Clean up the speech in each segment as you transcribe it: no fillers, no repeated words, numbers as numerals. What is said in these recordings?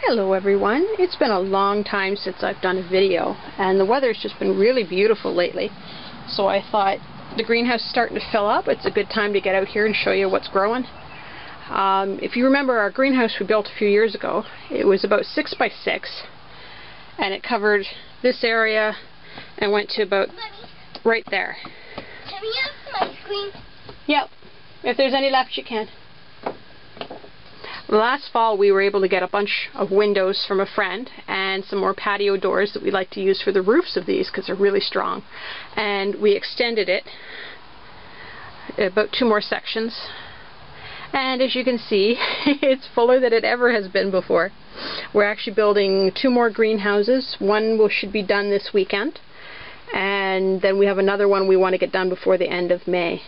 Hello everyone. It's been a long time since I've done a video, and the weather's just been really beautiful lately. So I thought the greenhouse is starting to fill up. It's a good time to get out here and show you what's growing. If you remember our greenhouse we built a few years ago, it was about 6 by 6, and it covered this area and went to about right there. Can we have my screen? Yep. If there's any left, you can. Last fall we were able to get a bunch of windows from a friend and some more patio doors that we like to use for the roofs of these because they're really strong. And we extended it about 2 more sections. And as you can see, it's fuller than it ever has been before. We're actually building 2 more greenhouses. One should be done this weekend. And then we have another one we want to get done before the end of May.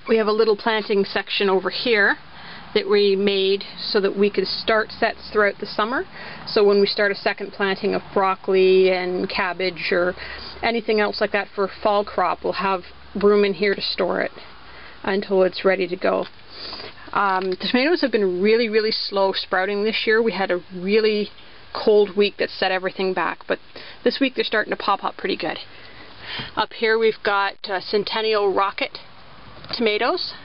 We have a little planting section over here that we made so that we could start sets throughout the summer. So when we start a second planting of broccoli and cabbage or anything else like that for fall crop, we'll have room in here to store it until it's ready to go. The tomatoes have been really slow sprouting this year. We had a really cold week that set everything back, but this week they're starting to pop up pretty good. Up here we've got Centennial Rocket tomatoes,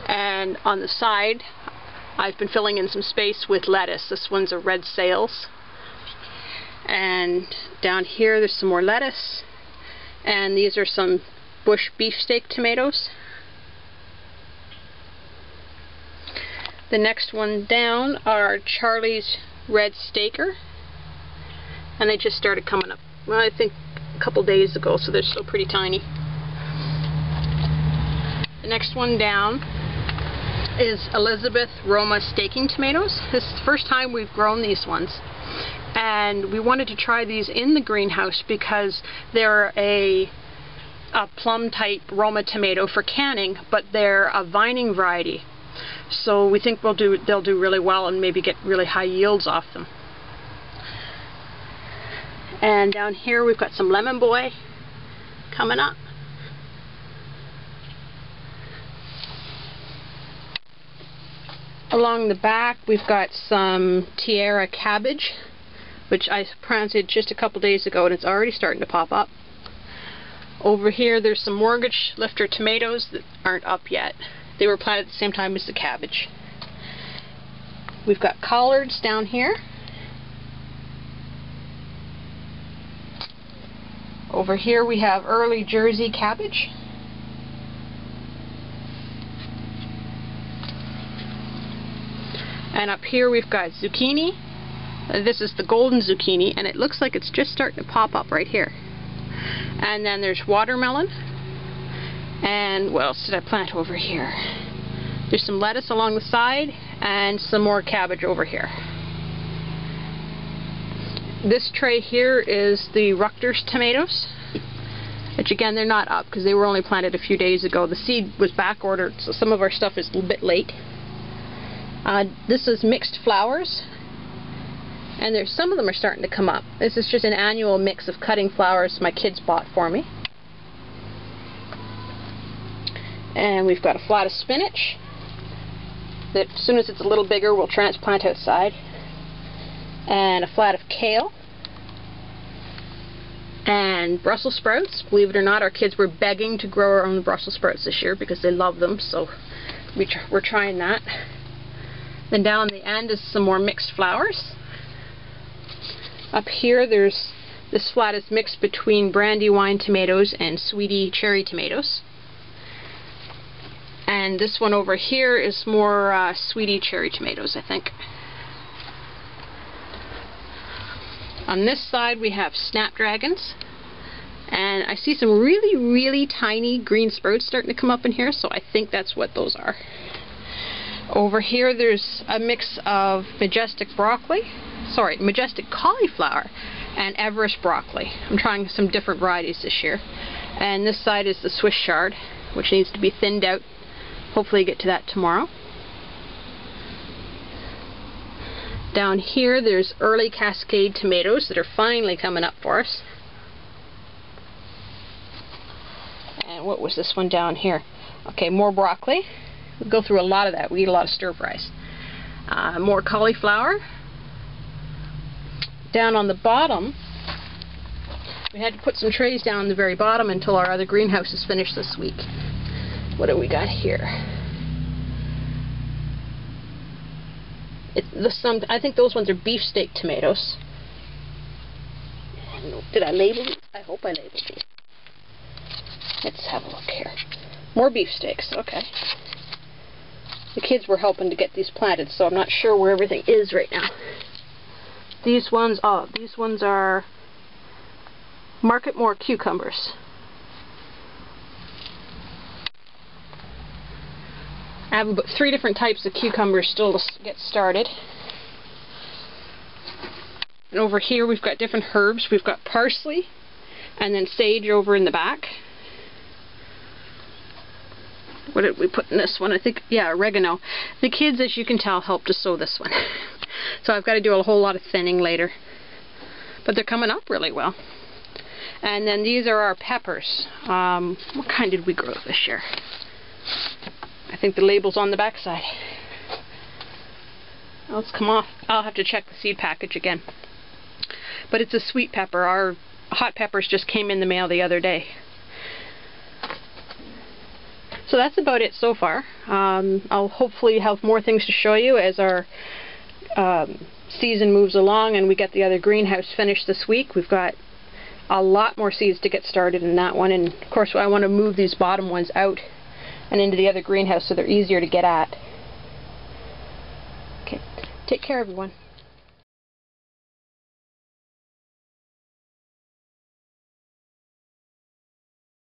and on the side I've been filling in some space with lettuce. This one's a red sales, and down here there's some more lettuce, and these are some bush beefsteak tomatoes. The next one down are Charlie's red staker, and they just started coming up, well, I think a couple days ago, so they're still pretty tiny. The next one down is Elizabeth Roma staking tomatoes. This is the first time we've grown these ones, and we wanted to try these in the greenhouse because they're a plum type Roma tomato for canning, but they're a vining variety, so we think they'll do really well and maybe get really high yields off them. And down here we've got some Lemon Boy coming up. Along the back we've got some Tierra cabbage, which I planted just a couple days ago, and it's already starting to pop up. Over here there's some mortgage lifter tomatoes that aren't up yet. They were planted at the same time as the cabbage. We've got collards down here. Over here we have early Jersey cabbage. And up here we've got zucchini. This is the golden zucchini, and it looks like it's just starting to pop up right here. And then there's watermelon. And what else did I plant over here? There's some lettuce along the side and some more cabbage over here. This tray here is the Ruchter's tomatoes, which again they're not up because they were only planted a few days ago. The seed was back ordered, so some of our stuff is a little bit late. This is mixed flowers, and there's some of them are starting to come up. This is just an annual mix of cutting flowers my kids bought for me. And we've got a flat of spinach that as soon as it's a little bigger we'll transplant outside, and a flat of kale, and Brussels sprouts. Believe it or not, our kids were begging to grow our own Brussels sprouts this year because they love them, so we're trying that. Then down on the end is some more mixed flowers. Up here there's this flat is mixed between Brandywine tomatoes and Sweetie cherry tomatoes. And this one over here is more Sweetie cherry tomatoes, I think. On this side we have snapdragons, and I see some really tiny green sprouts starting to come up in here, so I think that's what those are. Over here there's a mix of majestic cauliflower and Everest broccoli. I'm trying some different varieties this year. And this side is the Swiss chard, which needs to be thinned out. Hopefully get to that tomorrow. Down here there's early Cascade tomatoes that are finally coming up for us. And what was this one down here? Okay, more broccoli. We go through a lot of that. We eat a lot of stir fries. More cauliflower. Down on the bottom, we had to put some trays down on the very bottom until our other greenhouse is finished this week. What do we got here? I think those ones are beefsteak tomatoes. Did I label these? I hope I labeled these. Let's have a look here. More beefsteaks, okay. The kids were helping to get these planted, so I'm not sure where everything is right now. These ones are Marketmore cucumbers. I have about 3 different types of cucumbers still to get started. And over here we've got different herbs. We've got parsley and then sage over in the back. What did we put in this one? I think, yeah, oregano. The kids, as you can tell, helped to sow this one. So I've got to do a whole lot of thinning later. But they're coming up really well. And then these are our peppers. What kind did we grow this year? I think the label's on the back side. Oh, it's come off. I'll have to check the seed package again. But it's a sweet pepper. Our hot peppers just came in the mail the other day. So that's about it so far. I'll hopefully have more things to show you as our season moves along and we get the other greenhouse finished this week. We've got a lot more seeds to get started in that one, and of course I want to move these bottom ones out and into the other greenhouse so they're easier to get at. Okay, take care everyone.